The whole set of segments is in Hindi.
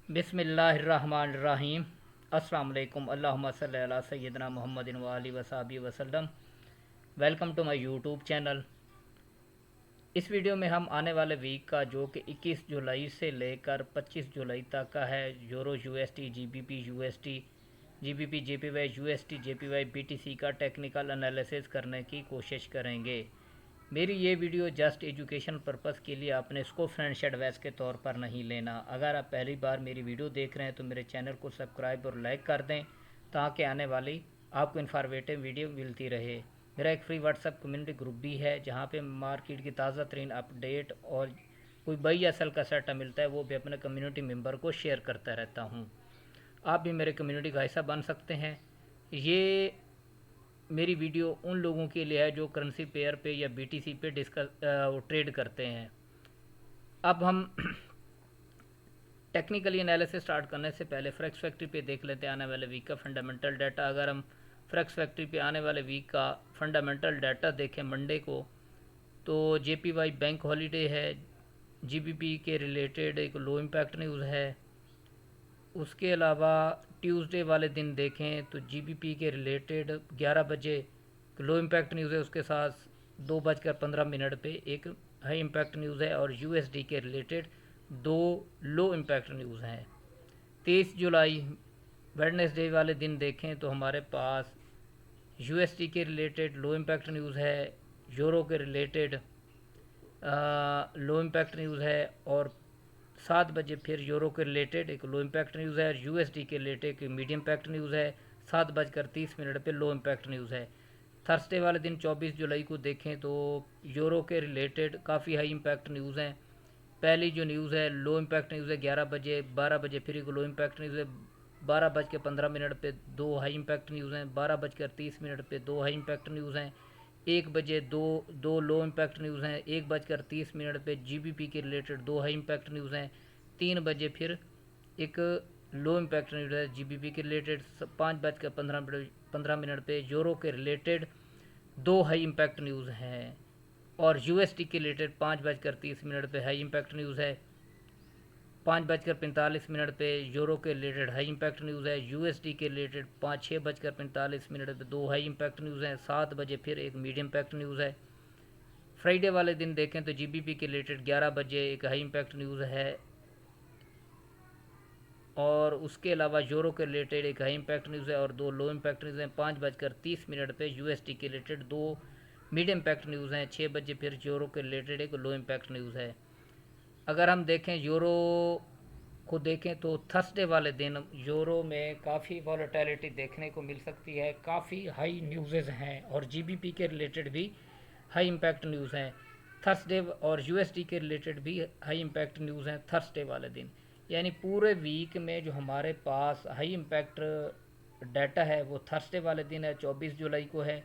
बिस्मिल्लाहिर्रहमानिर्रहीम। अस्सलाम वालेकुम। अल्लाहुम्मा सल्ली अला सय्यिदना मुहम्मदिन व आलिहि वसहबिहि वसल्लम। Welcome to my YouTube channel. इस वीडियो में हम आने वाले वीक का जो कि 21 जुलाई से लेकर 25 जुलाई तक का है euro UST GBP UST GBP JPY UST JPY BTC का टेक्निकल एनालिसिस करने की कोशिश करेंगे। मेरी ये वीडियो जस्ट एजुकेशन पर्पज़ के लिए, आपने इसको फ्रेंड्स एडवाइस के तौर पर नहीं लेना। अगर आप पहली बार मेरी वीडियो देख रहे हैं तो मेरे चैनल को सब्सक्राइब और लाइक कर दें ताकि आने वाली आपको इन्फॉर्मेटिव वीडियो मिलती रहे। मेरा एक फ्री व्हाट्सएप कम्युनिटी ग्रुप भी है जहाँ पे मार्केट की ताज़ा तरीन अपडेट और कोई बई असल का सेटअप मिलता है वो भी अपने कम्युनिटी मेंबर को शेयर करता रहता हूँ। आप भी मेरे कम्युनिटी का हिस्सा बन सकते हैं। ये मेरी वीडियो उन लोगों के लिए है जो करेंसी पेयर पे या बीटीसी पे ट्रेड करते हैं। अब हम टेक्निकली एनालिसिस स्टार्ट करने से पहले फ्रेक्स फैक्ट्री पे देख लेते हैं आने वाले वीक का फंडामेंटल डाटा। अगर हम फ्रेक्स फैक्ट्री पे आने वाले वीक का फंडामेंटल डाटा देखें मंडे को, तो जेपीवाई बैंक हॉलीडे है। जीबीपी के रिलेटेड एक लो इम्पैक्ट न्यूज़ है। उसके अलावा ट्यूसडे वाले दिन देखें तो जीबीपी के रिलेटेड 11 बजे लो इम्पैक्ट न्यूज़ है, उसके साथ 2:15 पे एक हाई इम्पैक्ट न्यूज़ है और यूएसडी के रिलेटेड 2 लो इम्पैक्ट न्यूज़ हैं। 23 जुलाई वेडनेसडे वाले दिन देखें तो हमारे पास यूएसडी के रिलेटेड लो इम्पैक्ट न्यूज़ है, यूरो के रिलेटेड लो इम्पैक्ट न्यूज़ है और 7 बजे फिर यूरो के रिलेटेड एक लो इम्पैक्ट न्यूज़ है और यूएसडी के रिलेटेड एक मीडियम इम्पैक्ट न्यूज़ है। 7:30 पे लो इम्पैक्ट न्यूज़ है। थर्सडे वाले दिन 24 जुलाई को देखें तो यूरो के रिलेटेड काफ़ी हाई इम्पैक्ट न्यूज़ हैं। पहली जो न्यूज़ है लो इम्पैक्ट न्यूज़ है 11 बजे, 12 बजे फिर एक लो इम्पैक्ट न्यूज़ है, 12:15 पे 2 हाई इम्पैक्ट न्यूज़ हैं, 12:30 पे 2 हाई इम्पैक्ट न्यूज़ हैं, 1 बजे दो लो इम्पैक्ट न्यूज़ हैं, 1:30 पे जीबीपी के रिलेटेड 2 हाई इम्पैक्ट न्यूज़ हैं, 3 बजे फिर एक लो इम्पैक्ट न्यूज़ है जीबीपी के रिलेटेड, 5:15 पे यूरो के रिलेटेड 2 हाई इम्पैक्ट न्यूज़ हैं और यूएसडी के रिलेटेड 5:30 पे हाई इम्पैक्ट न्यूज़ है। 5:45 पे यूरो के रिलेटेड हाई इम्पैक्ट न्यूज़ है। यूएसडी के रिलेटेड 6:45 पे 2 हाई इम्पैक्ट न्यूज़ हैं। 7 बजे फिर एक मीडियम इम्पैक्ट न्यूज़ है। फ्राइडे वाले दिन देखें तो जीबीपी के रिलेटेड 11 बजे एक हाई इम्पैक्ट न्यूज़ है और उसके अलावा यूरो के रिलेटेड एक हाई इम्पैक्ट न्यूज़ है और 2 लो इम्पैक्ट न्यूज़ हैं। 5:30 पे यूएसडी के रिलेटेड 2 मीडियम इम्पैक्ट न्यूज़ हैं। 6 बजे फिर यूरो के रिलेटेड एक लो इम्पैक्ट न्यूज़ है। अगर हम देखें यूरो को देखें तो थर्सडे वाले दिन यूरो में काफ़ी वॉलेटिलिटी देखने को मिल सकती है। काफ़ी हाई न्यूज़ हैं और जीबीपी के रिलेटेड भी हाई इम्पैक्ट न्यूज़ हैं थर्सडे, और यूएसडी के रिलेटेड भी हाई इम्पैक्ट न्यूज़ हैं थर्सडे वाले दिन। यानी पूरे वीक में जो हमारे पास हाई इम्पैक्ट डाटा है वो थर्सडे वाले दिन है, 24 जुलाई को है।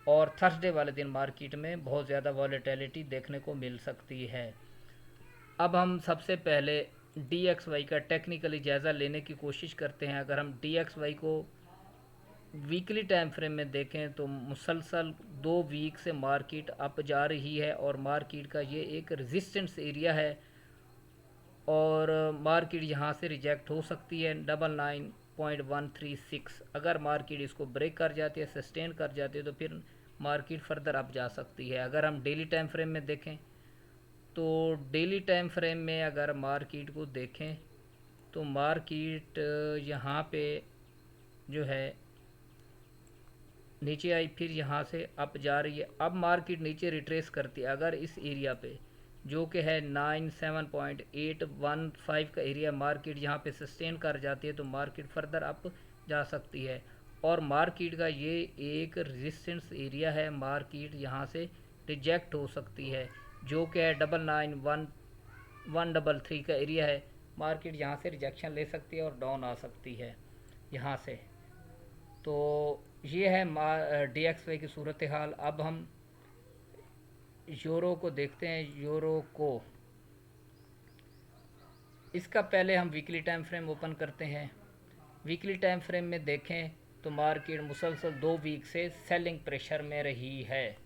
और थर्सडे वाले दिन मार्केट में बहुत ज़्यादा वॉलेटिलिटी देखने को मिल सकती है। अब हम सबसे पहले डी एक्स वाई का टेक्निकली जायज़ा लेने की कोशिश करते हैं। अगर हम डी एक्स वाई को वीकली टाइम फ्रेम में देखें तो मुसलसल 2 वीक से मार्केट अप जा रही है और मार्केट का ये एक रेजिस्टेंस एरिया है और मार्केट यहाँ से रिजेक्ट हो सकती है 99.136। अगर मार्केट इसको ब्रेक कर जाती है, सस्टेन कर जाती है, तो फिर मार्केट फर्दर अप जा सकती है। अगर हम डेली टाइम फ्रेम में देखें तो डेली टाइम फ्रेम में अगर मार्केट को देखें तो मार्केट यहाँ पे जो है नीचे आई, फिर यहाँ से अप जा रही है। अब मार्केट नीचे रिट्रेस करती है। अगर इस एरिया पे जो कि है 97.815 का एरिया मार्केट यहाँ पे सस्टेन कर जाती है तो मार्केट फर्दर अप जा सकती है और मार्केट का ये एक रेजिस्टेंस एरिया है। मार्केट यहाँ से रिजेक्ट हो सकती है जो कि है 991133 का एरिया है। मार्केट यहाँ से रिजेक्शन ले सकती है और डाउन आ सकती है यहाँ से। तो ये है डी एक्स वाई की सूरत हाल। अब हम यूरो को देखते हैं। यूरो को इसका पहले हम वीकली टाइम फ्रेम ओपन करते हैं। वीकली टाइम फ्रेम में देखें तो मार्केट मुसलसल 2 वीक से सेलिंग प्रेशर में रही है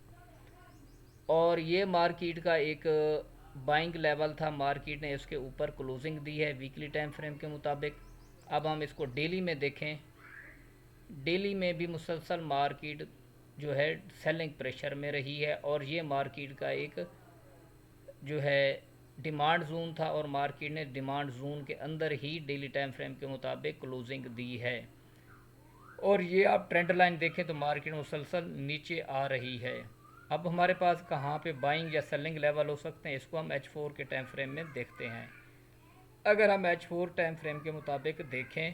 और ये मार्केट का एक बाइंग लेवल था, मार्केट ने इसके ऊपर क्लोजिंग दी है वीकली टाइम फ्रेम के मुताबिक। अब हम इसको डेली में देखें, डेली में भी मुसलसल मार्केट जो है सेलिंग प्रेशर में रही है, और ये मार्केट का एक जो है डिमांड जोन था, और मार्केट ने डिमांड जोन के अंदर ही डेली टाइम फ्रेम के मुताबिक क्लोजिंग दी है। और ये आप ट्रेंड लाइन देखें तो मार्केट मुसलसल नीचे आ रही है। अब हमारे पास कहाँ पे बाइंग या सेलिंग लेवल हो सकते हैं, इसको हम H4 के टाइम फ्रेम में देखते हैं। अगर हम H4 टाइम फ्रेम के मुताबिक देखें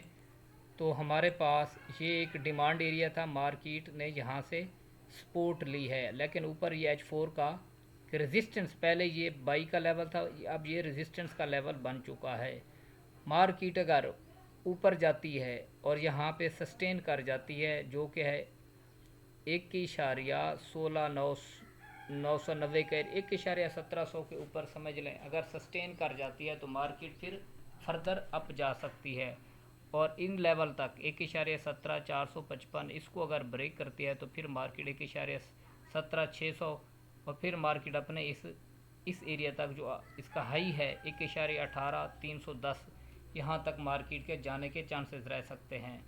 तो हमारे पास ये एक डिमांड एरिया था, मार्केट ने यहाँ से सपोर्ट ली है, लेकिन ऊपर ये H4 का रेजिस्टेंस, पहले ये बाई का लेवल था, अब ये रेजिस्टेंस का लेवल बन चुका है। मार्केट अगर ऊपर जाती है और यहाँ पे सस्टेन कर जाती है, जो कि है 1.16 990 के 1.1700 के ऊपर समझ लें, अगर सस्टेन कर जाती है तो मार्केट फिर फर्दर अप जा सकती है, और इन लेवल तक 1.17 455 इसको अगर ब्रेक करती है तो फिर मार्केट 1.17 600, और फिर मार्केट अपने इस एरिया तक जो इसका हाई है 1.18 310, यहाँ तक मार्केट के जाने के चांसेस रह सकते हैं।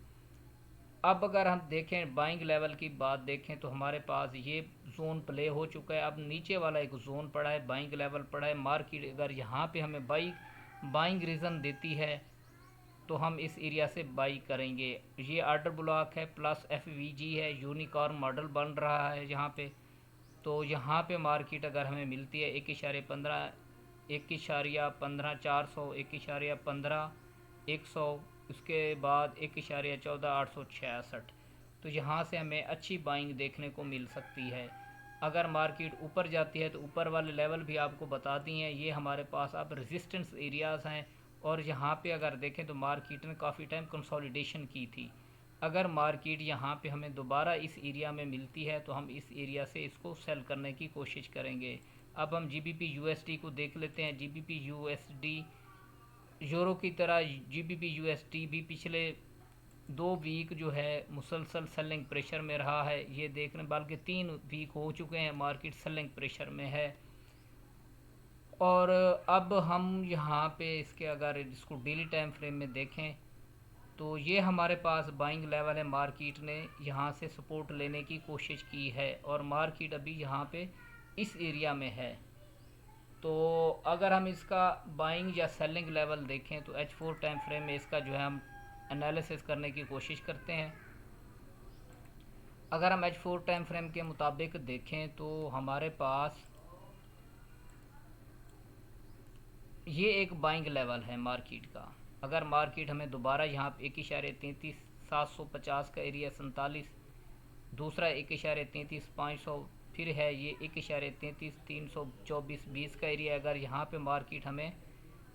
अब अगर हम देखें बाइंग लेवल की बात देखें तो हमारे पास ये जोन प्ले हो चुका है, अब नीचे वाला एक जोन पड़ा है, बाइंग लेवल पड़ा है। मार्केट अगर यहाँ पे हमें बाइंग रीज़न देती है तो हम इस एरिया से बाई करेंगे। ये ऑर्डर ब्लॉक है प्लस FVG है, यूनिकॉर्न मॉडल बन रहा है यहाँ पे। तो यहाँ पे मार्केट अगर हमें मिलती है 1.15 1.15 400 1.15 100, उसके बाद 1.14 866, तो यहाँ से हमें अच्छी बाइंग देखने को मिल सकती है। अगर मार्केट ऊपर जाती है तो ऊपर वाले लेवल भी आपको बता दिए हैं, ये हमारे पास अब रेजिस्टेंस एरियाज़ हैं। और यहाँ पे अगर देखें तो मार्केट ने काफ़ी टाइम कंसोलिडेशन की थी। अगर मार्केट यहाँ पे हमें दोबारा इस एरिया में मिलती है तो हम इस एरिया से इसको सेल करने की कोशिश करेंगे। अब हम GBP USD को देख लेते हैं। GBP USD यूरो की तरह GBP USD भी पिछले 2 वीक जो है मुसलसल सेलिंग प्रेशर में रहा है। ये देखने बल्कि 3 वीक हो चुके हैं मार्केट सेलिंग प्रेशर में है। और अब हम यहाँ पे इसके अगर इसको डेली टाइम फ्रेम में देखें तो ये हमारे पास बाइंग लेवल है, मार्केट ने यहाँ से सपोर्ट लेने की कोशिश की है, और मार्केट अभी यहाँ पे इस एरिया में है। तो अगर हम इसका बाइंग या सेलिंग लेवल देखें तो H4 टाइम फ्रेम में इसका जो है हम एनालिसिस करने की कोशिश करते हैं। अगर हम H4 टाइम फ्रेम के मुताबिक देखें तो हमारे पास ये एक बाइंग लेवल है मार्केट का। अगर मार्केट हमें दोबारा यहाँ पे 1.33 750 का एरिया 47, दूसरा 1.33 500, फिर है ये 1.33 324 20 का एरिया, अगर यहाँ पे मार्केट हमें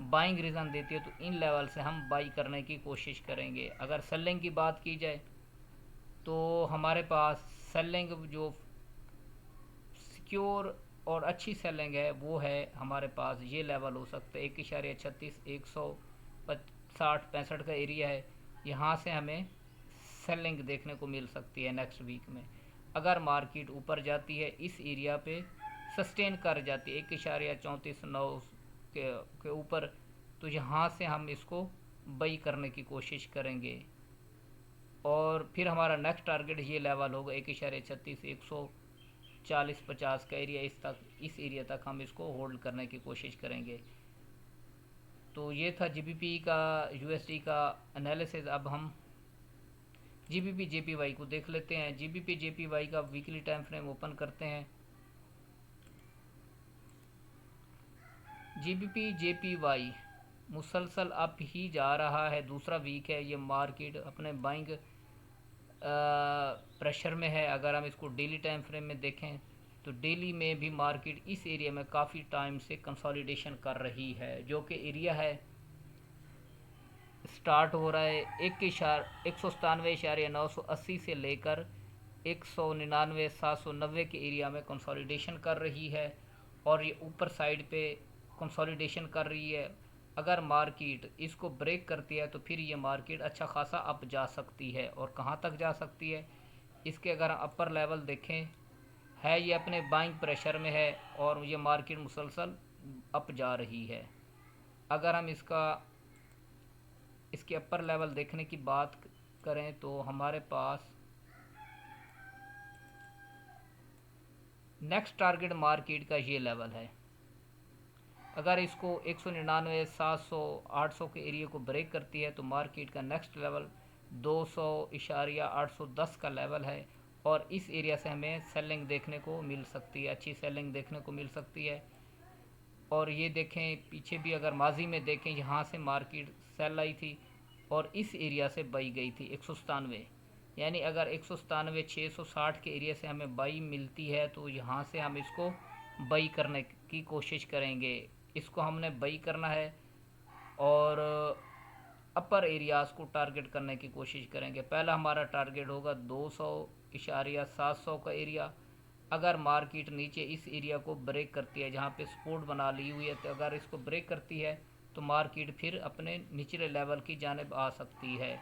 बाइंग रीज़न देती है तो इन लेवल से हम बाई करने की कोशिश करेंगे। अगर सेलिंग की बात की जाए तो हमारे पास सेलिंग जो सिक्योर और अच्छी सेलिंग है वो है हमारे पास ये लेवल हो सकता है 1.36 160 65 का एरिया है। यहाँ से हमें सेलिंग देखने को मिल सकती है नेक्स्ट वीक में। अगर मार्केट ऊपर जाती है इस एरिया पे सस्टेन कर जाती है 1.34 के ऊपर, तो यहाँ से हम इसको बाई करने की कोशिश करेंगे। और फिर हमारा नेक्स्ट टारगेट ये लेवल होगा 1.36 140 50 का एरिया, इस एरिया तक हम इसको होल्ड करने की कोशिश करेंगे। तो ये था GBP का USD का एनालिसिस। अब हम GBP JPY को देख लेते हैं। GBP JPY का वीकली टाइम फ्रेम ओपन करते हैं। GBP JPY मुसलसल अप ही जा रहा है, दूसरा वीक है ये मार्केट अपने बाइंग प्रेशर में है। अगर हम इसको डेली टाइम फ्रेम में देखें तो डेली में भी मार्केट इस एरिया में काफ़ी टाइम से कंसोलिडेशन कर रही है, जो कि एरिया है स्टार्ट हो रहा है 197.980 से लेकर 199.790 के एरिया में कंसोलिडेशन कर रही है, और ये ऊपर साइड पे कंसोलिडेशन कर रही है। अगर मार्केट इसको ब्रेक करती है तो फिर ये मार्केट अच्छा खासा अप जा सकती है। और कहाँ तक जा सकती है, इसके अगर अपर लेवल देखें है ये अपने बाइंग प्रेशर में है, और ये मार्केट मुसलसल अप जा रही है। अगर हम इसके अपर लेवल देखने की बात करें तो हमारे पास नेक्स्ट टारगेट मार्केट का ये लेवल है। अगर इसको 199, 700, 800 के एरिया को ब्रेक करती है तो मार्केट का नेक्स्ट लेवल 200.810 का लेवल है, और इस एरिया से हमें सेलिंग देखने को मिल सकती है, अच्छी सेलिंग देखने को मिल सकती है। और ये देखें पीछे भी अगर माजी में देखें, यहाँ से मार्केट सेल आई थी और इस एरिया से बाई गई थी 197, यानी अगर 197 660 के एरिया से हमें बाई मिलती है तो यहाँ से हम इसको बाई करने की कोशिश करेंगे। इसको हमने बाई करना है और अपर एरियाज़ को टारगेट करने की कोशिश करेंगे। पहला हमारा टारगेट होगा 200.700 का एरिया। अगर मार्केट नीचे इस एरिया को ब्रेक करती है, जहाँ पे सपोर्ट बना ली हुई है, तो अगर इसको ब्रेक करती है तो मार्केट फिर अपने निचले लेवल की जानिब आ सकती है।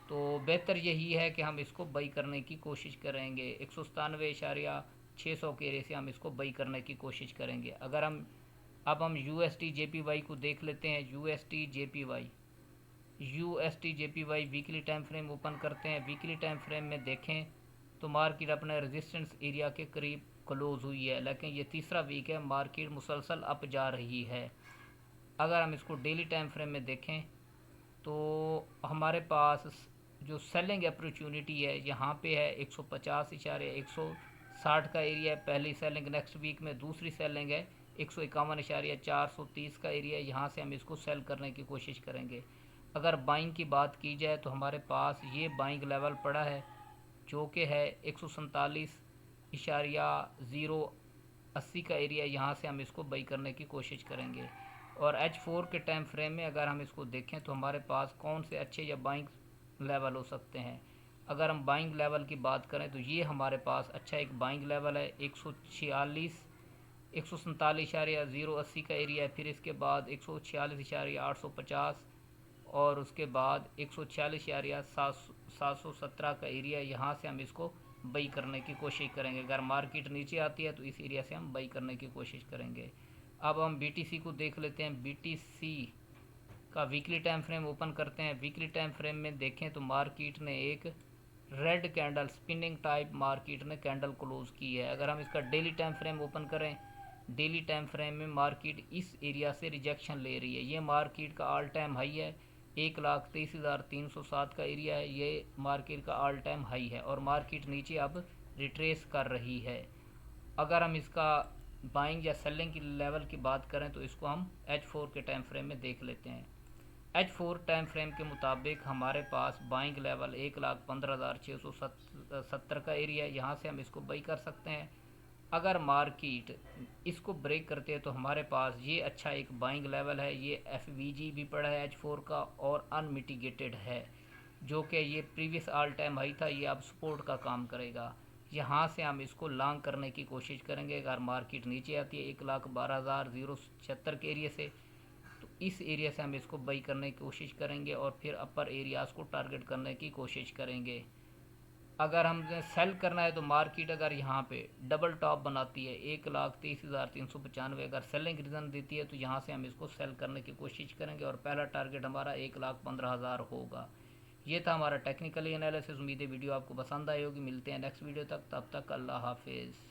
तो बेहतर यही है कि हम इसको बाई करने की कोशिश करेंगे। 197.600 के एरिया से हम इसको बाई करने की कोशिश करेंगे। अगर हम USD JPY को देख लेते हैं। USD JPY weekly time frame open करते हैं। वीकली टाइम फ्रेम में देखें तो मार्केट अपने रेजिस्टेंस एरिया के करीब क्लोज हुई है, लेकिन ये तीसरा वीक है, मार्केट मुसलसल अप जा रही है। अगर हम इसको डेली टाइम फ्रेम में देखें तो हमारे पास जो सेलिंग अपॉर्चुनिटी है यहाँ पे है 150.160 का एरिया है, पहली सेलिंग। नेक्स्ट वीक में दूसरी सेलिंग है 151.430 का एरिया है, यहाँ से हम इसको सेल करने की कोशिश करेंगे। अगर बाइंग की बात की जाए तो हमारे पास ये बाइंग लेवल पड़ा है जो कि है 147.080 का एरिया, यहाँ से हम इसको बाई करने की कोशिश करेंगे। और H4 के टाइम फ्रेम में अगर हम इसको देखें तो हमारे पास कौन से अच्छे या बाइंग लेवल हो सकते हैं। अगर हम बाइंग लेवल की बात करें तो ये हमारे पास अच्छा एक बाइंग लेवल है 147.080 का एरिया है। फिर इसके बाद 146.850 और उसके बाद 146.717 का एरिया, यहाँ से हम इसको बाई करने की कोशिश करेंगे। अगर मार्केट नीचे आती है तो इस एरिया से हम बाई करने की कोशिश करेंगे। अब हम BTC को देख लेते हैं। BTC का वीकली टाइम फ्रेम ओपन करते हैं। वीकली टाइम फ्रेम में देखें तो मार्केट ने एक red candle, spinning type market ने कैंडल क्लोज की है। अगर हम इसका डेली टाइम फ्रेम ओपन करें, डेली टाइम फ्रेम में मार्केट इस एरिया से रिजेक्शन ले रही है। ये मार्केट का ऑल टाइम हाई है, 1,23,307 का एरिया है, ये मार्केट का ऑल टाइम हाई है और मार्केट नीचे अब रिट्रेस कर रही है। अगर हम इसका बाइंग या सेलिंग की लेवल की बात करें तो इसको हम H4 के टाइम फ्रेम में देख लेते हैं। H4 टाइम फ्रेम के मुताबिक हमारे पास बाइंग लेवल 1,15,670 का एरिया है, यहाँ से हम इसको बाई कर सकते हैं। अगर मार्केट इसको ब्रेक करते हैं तो हमारे पास ये अच्छा एक बाइंग लेवल है। ये FVG भी पड़ा है H4 का और अनमिटिगेटेड है, जो कि ये प्रीवियस ऑल टाइम हाई था, ये अब सपोर्ट का काम करेगा। यहाँ से हम इसको लॉन्ग करने की कोशिश करेंगे। अगर मार्केट नीचे आती है 1,12,076 के एरिया से तो इस एरिया से हम इसको बाई करने की कोशिश करेंगे और फिर अपर एरियाज़ को टारगेट करने की कोशिश करेंगे। अगर हमें सेल करना है तो मार्केट अगर यहाँ पे डबल टॉप बनाती है 1,23,395, अगर सेलिंग रीज़न देती है तो यहाँ से हम इसको सेल करने की कोशिश करेंगे और पहला टारगेट हमारा 1,15,000 होगा। ये था हमारा टेक्निकली एनालिसिस। उम्मीद है वीडियो आपको पसंद आई होगी। मिलते हैं नेक्स्ट वीडियो तक, तब तक अल्लाह हाफिज़।